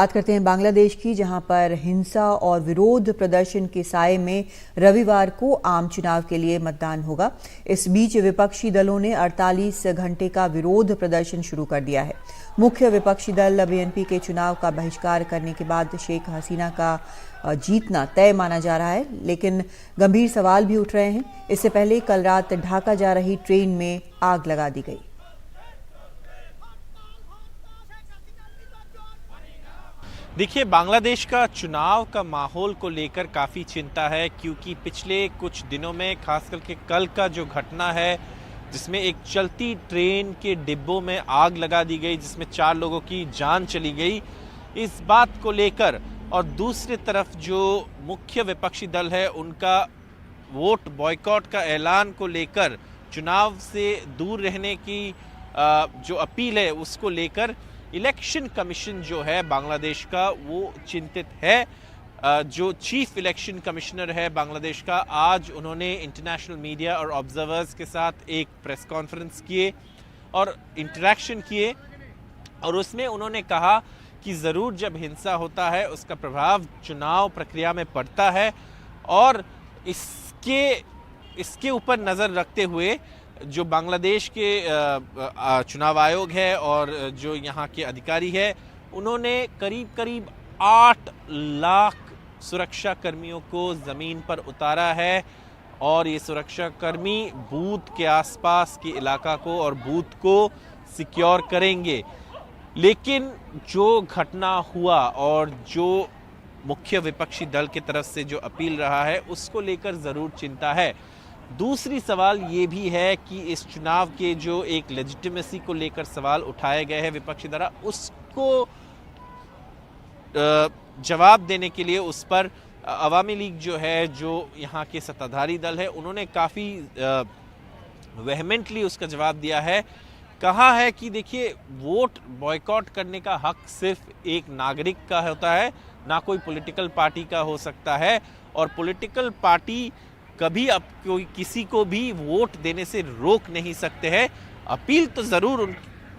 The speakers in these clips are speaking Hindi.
बात करते हैं बांग्लादेश की, जहां पर हिंसा और विरोध प्रदर्शन के साए में रविवार को आम चुनाव के लिए मतदान होगा। इस बीच विपक्षी दलों ने 48 घंटे का विरोध प्रदर्शन शुरू कर दिया है। मुख्य विपक्षी दल बीएनपी के चुनाव का बहिष्कार करने के बाद शेख हसीना का जीतना तय माना जा रहा है, लेकिन गंभीर सवाल भी उठ रहे हैं। इससे पहले कल रात ढाका जा रही ट्रेन में आग लगा दी गई। देखिए, बांग्लादेश का चुनाव का माहौल को लेकर काफ़ी चिंता है, क्योंकि पिछले कुछ दिनों में खास करके कल का जो घटना है जिसमें एक चलती ट्रेन के डिब्बों में आग लगा दी गई, जिसमें 4 लोगों की जान चली गई, इस बात को लेकर और दूसरी तरफ जो मुख्य विपक्षी दल है उनका वोट बॉयकॉट का ऐलान को लेकर, चुनाव से दूर रहने की जो अपील है उसको लेकर इलेक्शन कमीशन जो है बांग्लादेश का वो चिंतित है। जो चीफ इलेक्शन कमिश्नर है बांग्लादेश का, आज उन्होंने इंटरनेशनल मीडिया और ऑब्जर्वर्स के साथ एक प्रेस कॉन्फ्रेंस किए और इंटरेक्शन किए, और उसमें उन्होंने कहा कि ज़रूर जब हिंसा होता है उसका प्रभाव चुनाव प्रक्रिया में पड़ता है, और इसके ऊपर नज़र रखते हुए जो बांग्लादेश के चुनाव आयोग है और जो यहाँ के अधिकारी है, उन्होंने करीब 8 लाख सुरक्षा कर्मियों को ज़मीन पर उतारा है, और ये सुरक्षा कर्मी बूथ के आसपास के इलाका को और बूथ को सिक्योर करेंगे। लेकिन जो घटना हुआ और जो मुख्य विपक्षी दल की तरफ से जो अपील रहा है उसको लेकर ज़रूर चिंता है। दूसरी सवाल ये भी है कि इस चुनाव के जो एक लेजिटिमेसी को लेकर सवाल उठाए गए हैं विपक्षी द्वारा, उसको जवाब देने के लिए उस पर अवामी लीग जो है, जो यहाँ के सत्ताधारी दल है, उन्होंने काफ़ी वेहमेंटली उसका जवाब दिया है। कहा है कि देखिए, वोट बॉयकॉट करने का हक सिर्फ एक नागरिक का होता है, ना कोई पॉलिटिकल पार्टी का हो सकता है, और पॉलिटिकल पार्टी कभी अब कोई किसी को भी वोट देने से रोक नहीं सकते हैं। अपील तो ज़रूर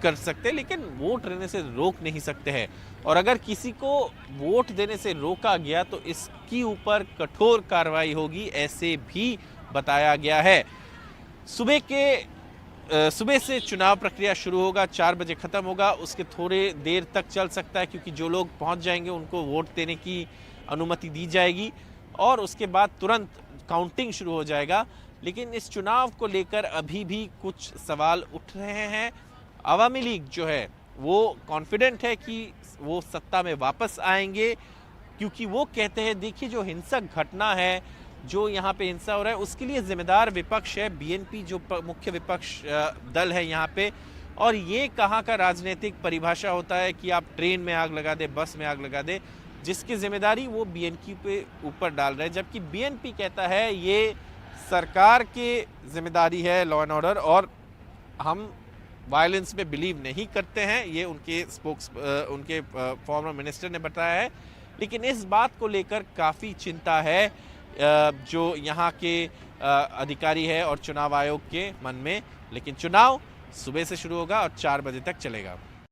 कर सकते हैं, लेकिन वोट देने से रोक नहीं सकते हैं, और अगर किसी को वोट देने से रोका गया तो इसकी ऊपर कठोर कार्रवाई होगी, ऐसे भी बताया गया है। सुबह से चुनाव प्रक्रिया शुरू होगा, 4 बजे ख़त्म होगा, उसके थोड़े देर तक चल सकता है, क्योंकि जो लोग पहुंच जाएंगे उनको वोट देने की अनुमति दी जाएगी, और उसके बाद तुरंत काउंटिंग शुरू हो जाएगा। लेकिन इस चुनाव को लेकर अभी भी कुछ सवाल उठ रहे हैं। अवामी लीग जो है वो कॉन्फिडेंट है कि वो सत्ता में वापस आएंगे, क्योंकि वो कहते हैं देखिए, जो हिंसक घटना है, जो यहाँ पे हिंसा हो रहा है, उसके लिए जिम्मेदार विपक्ष है बीएनपी, जो मुख्य विपक्ष दल है यहाँ पे। और ये कहाँ का राजनीतिक परिभाषा होता है कि आप ट्रेन में आग लगा दे, बस में आग लगा दे, जिसकी जिम्मेदारी वो बीएनपी पे ऊपर डाल रहे हैं, जबकि बीएनपी कहता है ये सरकार की जिम्मेदारी है, लॉ एंड ऑर्डर, और हम वायलेंस में बिलीव नहीं करते हैं। ये उनके फॉर्मर मिनिस्टर ने बताया है। लेकिन इस बात को लेकर काफ़ी चिंता है जो यहाँ के अधिकारी है और चुनाव आयोग के मन में। लेकिन चुनाव सुबह से शुरू होगा और 4 बजे तक चलेगा।